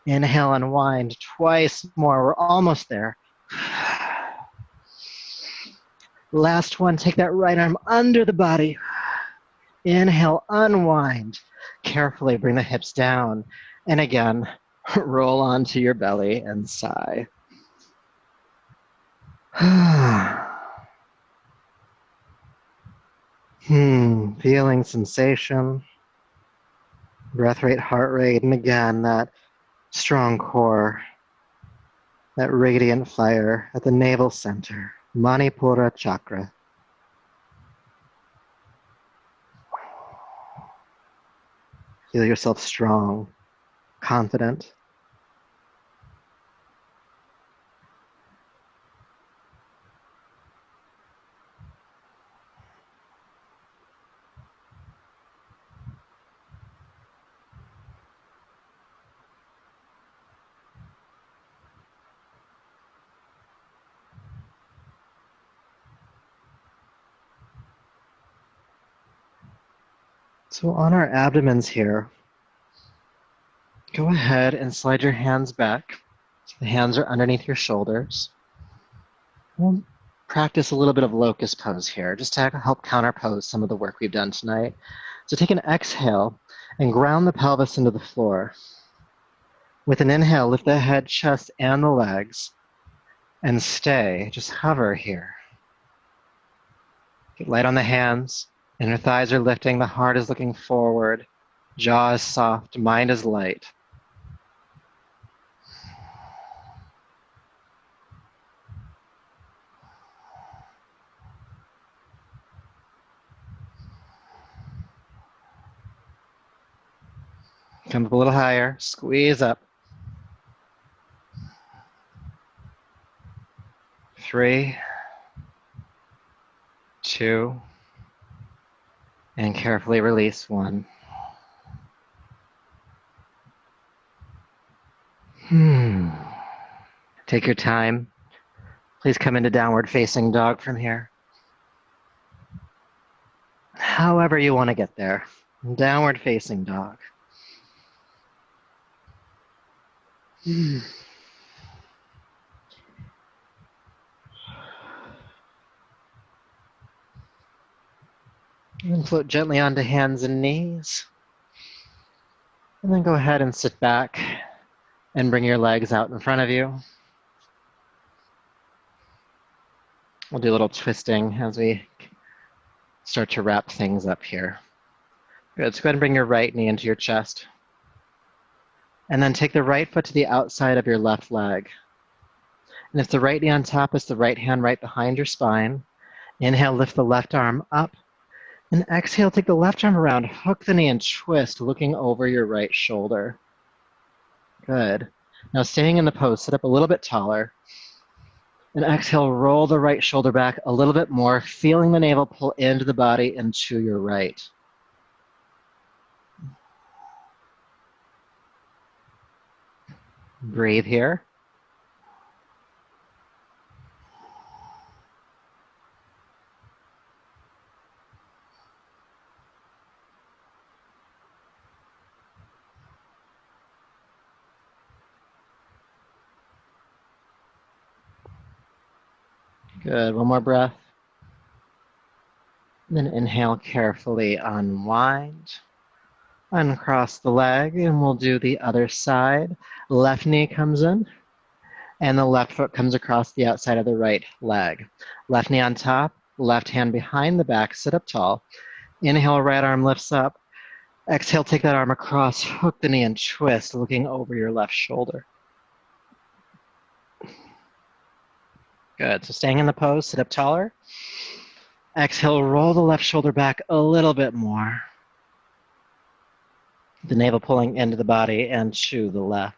Inhale, unwind. Twice more. We're almost there. Last one. Take that right arm under the body. Inhale, unwind. Carefully bring the hips down. And again, roll onto your belly and sigh. Feeling sensation, breath rate, heart rate, and again, that strong core, that radiant fire at the navel center, Manipura Chakra. Feel yourself strong, confident. So on our abdomens here, go ahead and slide your hands back. So the hands are underneath your shoulders. We'll practice a little bit of locust pose here, just to help counterpose some of the work we've done tonight. So take an exhale and ground the pelvis into the floor. With an inhale, lift the head, chest, and the legs, and stay. Just hover here. Get light on the hands. Inner thighs are lifting, the heart is looking forward, jaw is soft, mind is light. Come up a little higher, squeeze up. 3, 2, and carefully release 1. Take your time. Please come into downward facing dog from here. However you want to get there. Downward facing dog. And float gently onto hands and knees. And then go ahead and sit back and bring your legs out in front of you. We'll do a little twisting as we start to wrap things up here. Good, so go ahead and bring your right knee into your chest. And then take the right foot to the outside of your left leg. And if the right knee on top is the right hand right behind your spine, inhale, lift the left arm up. And exhale, take the left arm around, hook the knee and twist, looking over your right shoulder. Good. Now staying in the pose, sit up a little bit taller. And exhale, roll the right shoulder back a little bit more, feeling the navel pull into the body and to your right. Breathe here. Good, one more breath. Then inhale carefully, unwind. Uncross the leg, and we'll do the other side. Left knee comes in, and the left foot comes across the outside of the right leg. Left knee on top, left hand behind the back, sit up tall. Inhale, right arm lifts up. Exhale, take that arm across, hook the knee and twist, looking over your left shoulder. Good, so staying in the pose, sit up taller. Exhale, roll the left shoulder back a little bit more. The navel pulling into the body and to the left.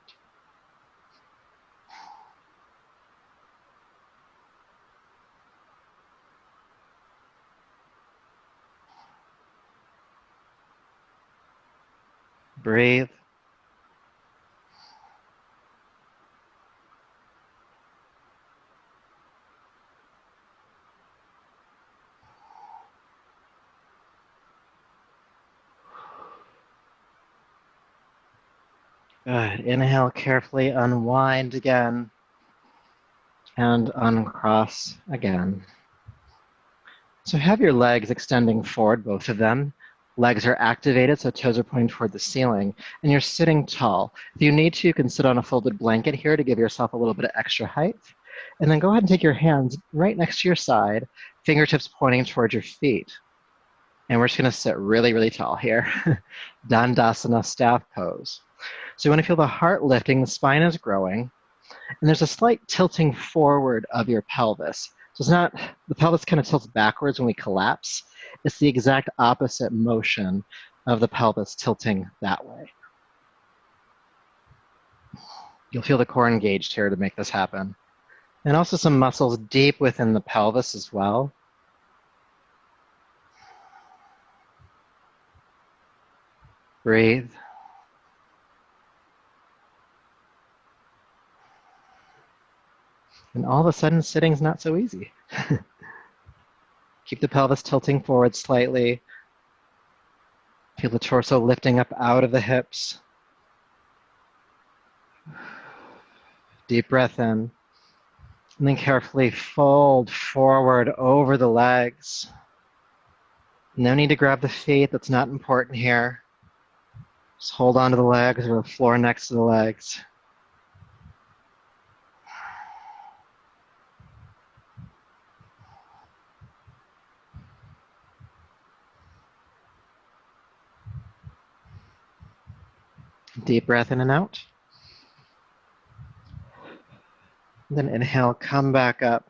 Breathe. Good. Inhale, carefully unwind again and uncross again. So have your legs extending forward, both of them. Legs are activated, so toes are pointing toward the ceiling, and you're sitting tall. If you need to, you can sit on a folded blanket here to give yourself a little bit of extra height. And then go ahead and take your hands right next to your side, fingertips pointing towards your feet. And we're just going to sit really, really tall here. Dandasana, staff pose. So you want to feel the heart lifting, the spine is growing, and there's a slight tilting forward of your pelvis. So it's not, the pelvis kind of tilts backwards when we collapse. It's the exact opposite motion of the pelvis tilting that way. You'll feel the core engaged here to make this happen. And also some muscles deep within the pelvis as well. Breathe. And all of a sudden, sitting's not so easy. Keep the pelvis tilting forward slightly. Feel the torso lifting up out of the hips. Deep breath in. And then carefully fold forward over the legs. No need to grab the feet, that's not important here. Just hold on to the legs or the floor next to the legs. Deep breath in and out. And then inhale, come back up.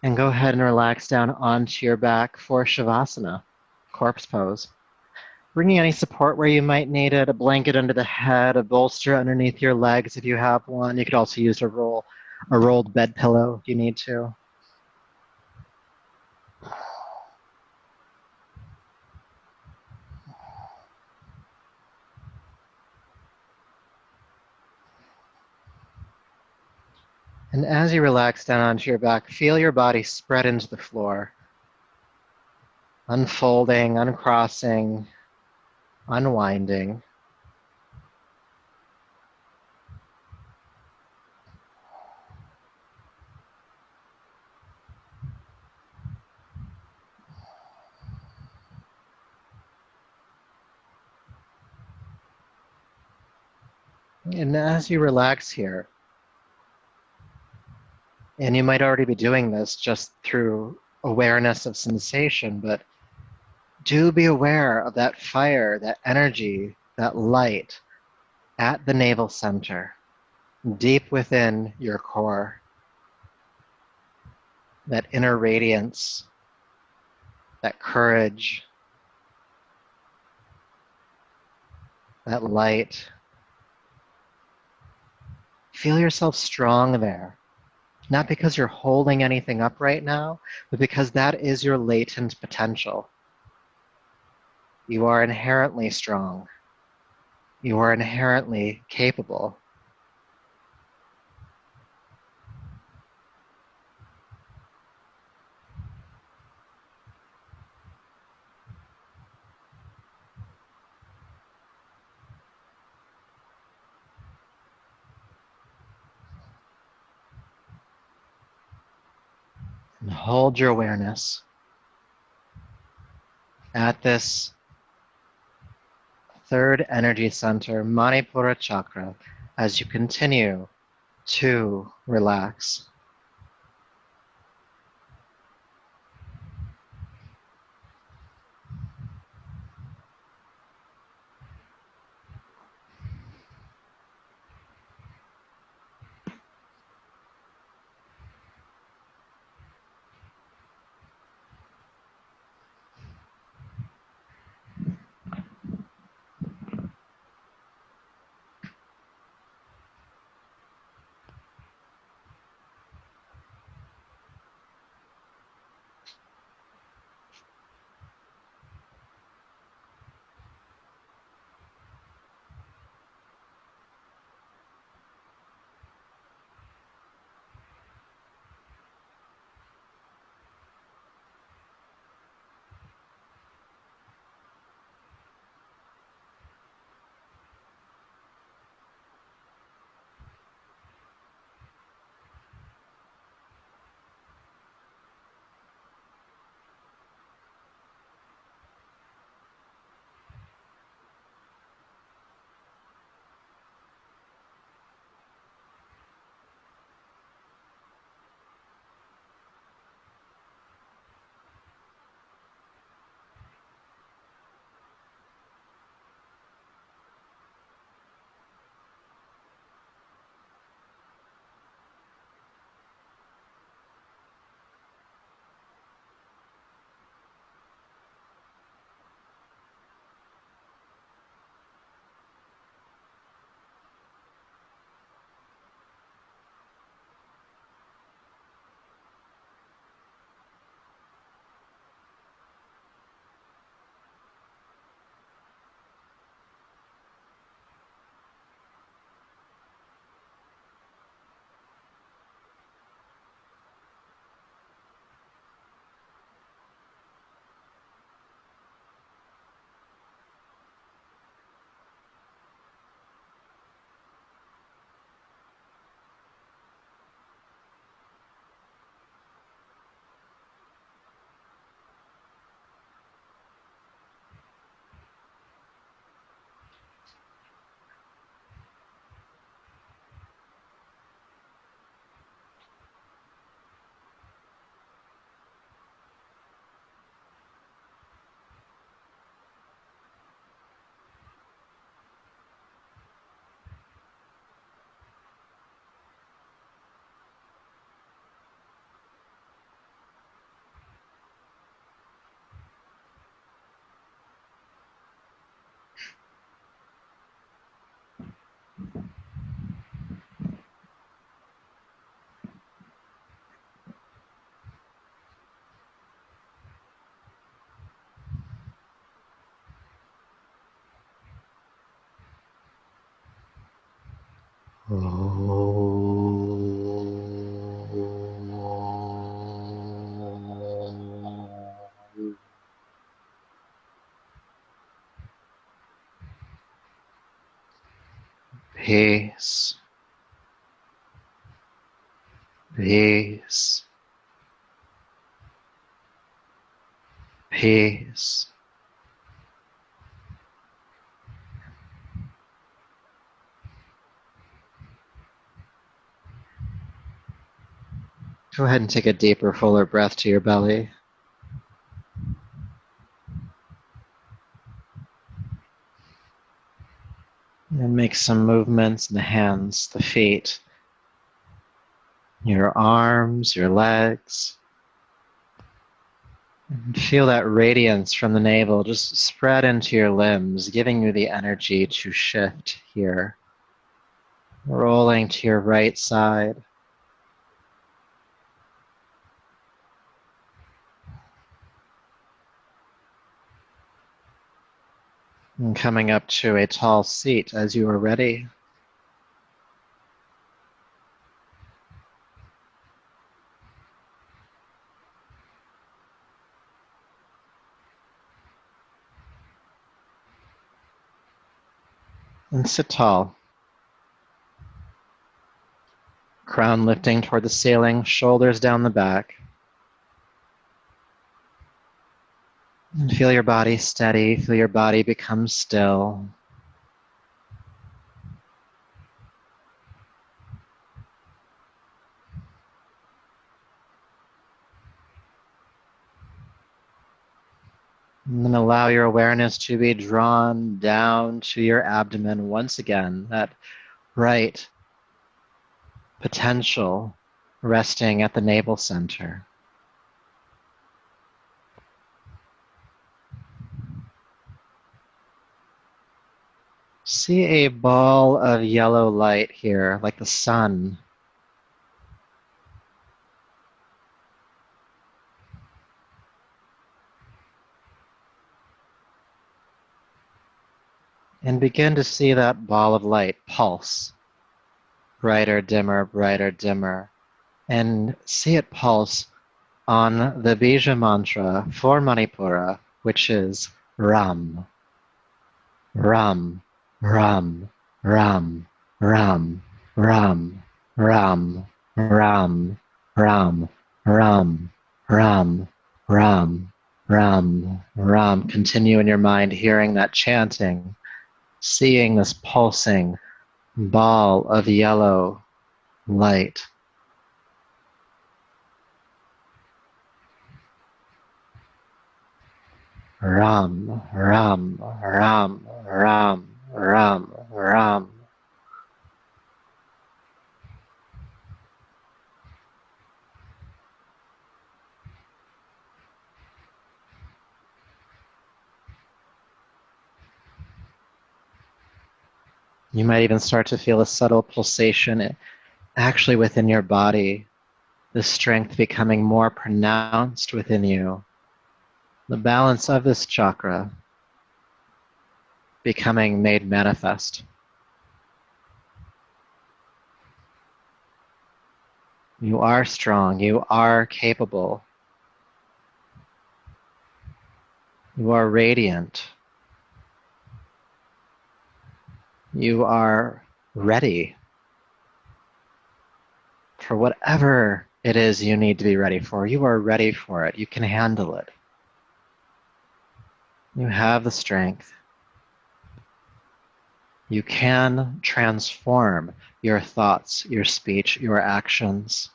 And go ahead and relax down onto your back for Shavasana, corpse pose. Bringing any support where you might need it, a blanket under the head, a bolster underneath your legs if you have one. You could also use a rolled bed pillow if you need to. And as you relax down onto your back, feel your body spread into the floor, unfolding, uncrossing, unwinding. And as you relax here, and you might already be doing this just through awareness of sensation, but do be aware of that fire, that energy, that light at the navel center, deep within your core. That inner radiance, that courage, that light. Feel yourself strong there. Not because you're holding anything up right now, but because that is your latent potential. You are inherently strong. You are inherently capable. And hold your awareness at this third energy center, Manipura Chakra, as you continue to relax. Peace, peace, peace. Go ahead and take a deeper, fuller breath to your belly. And make some movements in the hands, the feet, your arms, your legs. And feel that radiance from the navel just spread into your limbs, giving you the energy to shift here. Rolling to your right side. And coming up to a tall seat as you are ready. And sit tall. Crown lifting toward the ceiling, shoulders down the back. And feel your body steady, feel your body become still. And then allow your awareness to be drawn down to your abdomen once again, that bright potential resting at the navel center. See a ball of yellow light here, like the sun. And begin to see that ball of light pulse. Brighter, dimmer, and see it pulse on the Bija mantra for Manipura, which is Ram. Ram, Ram, Ram, Ram, Ram, Ram, Ram, Ram, Ram, Ram, Ram, Ram, Ram. Continue in your mind hearing that chanting, seeing this pulsing ball of yellow light. Ram, Ram, Ram, Ram, Ram, Ram. You might even start to feel a subtle pulsation actually within your body, the strength becoming more pronounced within you, the balance of this chakra becoming made manifest. You are strong, you are capable, you are radiant, you are ready for whatever it is you need to be ready for. You are ready for it. You can handle it. You have the strength. You can transform your thoughts, your speech, your actions.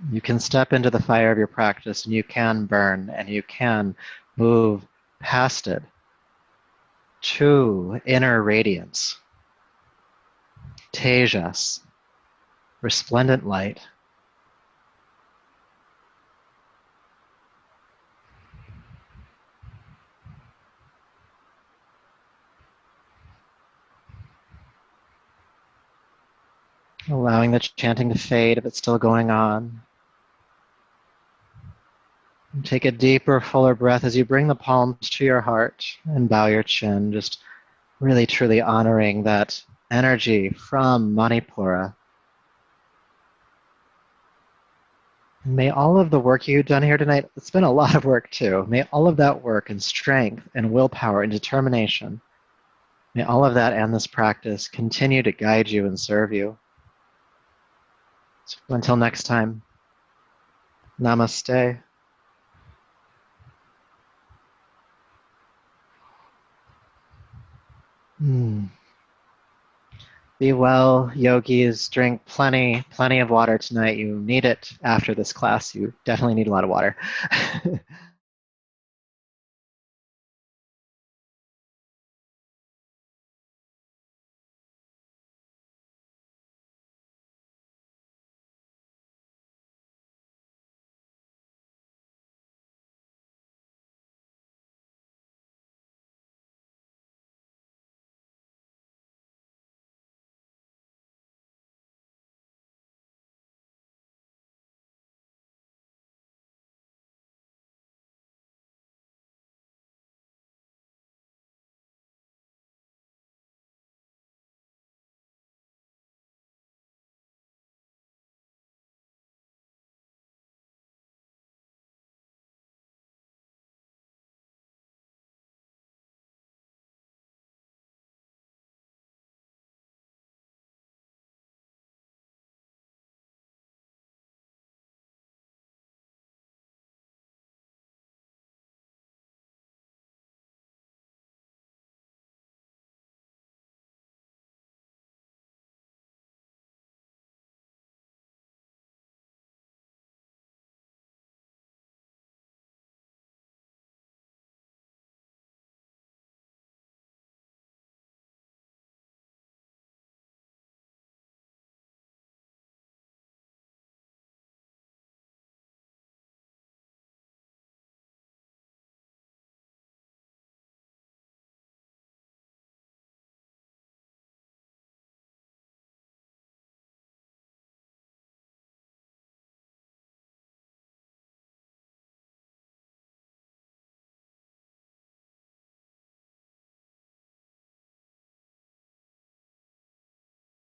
You can step into the fire of your practice and you can burn and you can move past it to inner radiance, tejas, resplendent light. allowing the chanting to fade if it's still going on. And take a deeper, fuller breath as you bring the palms to your heart and bow your chin, just really truly honoring that energy from Manipura. And may all of the work you've done here tonight, it's been a lot of work too, may all of that work and strength and willpower and determination, may all of that and this practice continue to guide you and serve you. So until next time, namaste. Be well, yogis. Drink plenty of water tonight. You need it after this class. You definitely need a lot of water.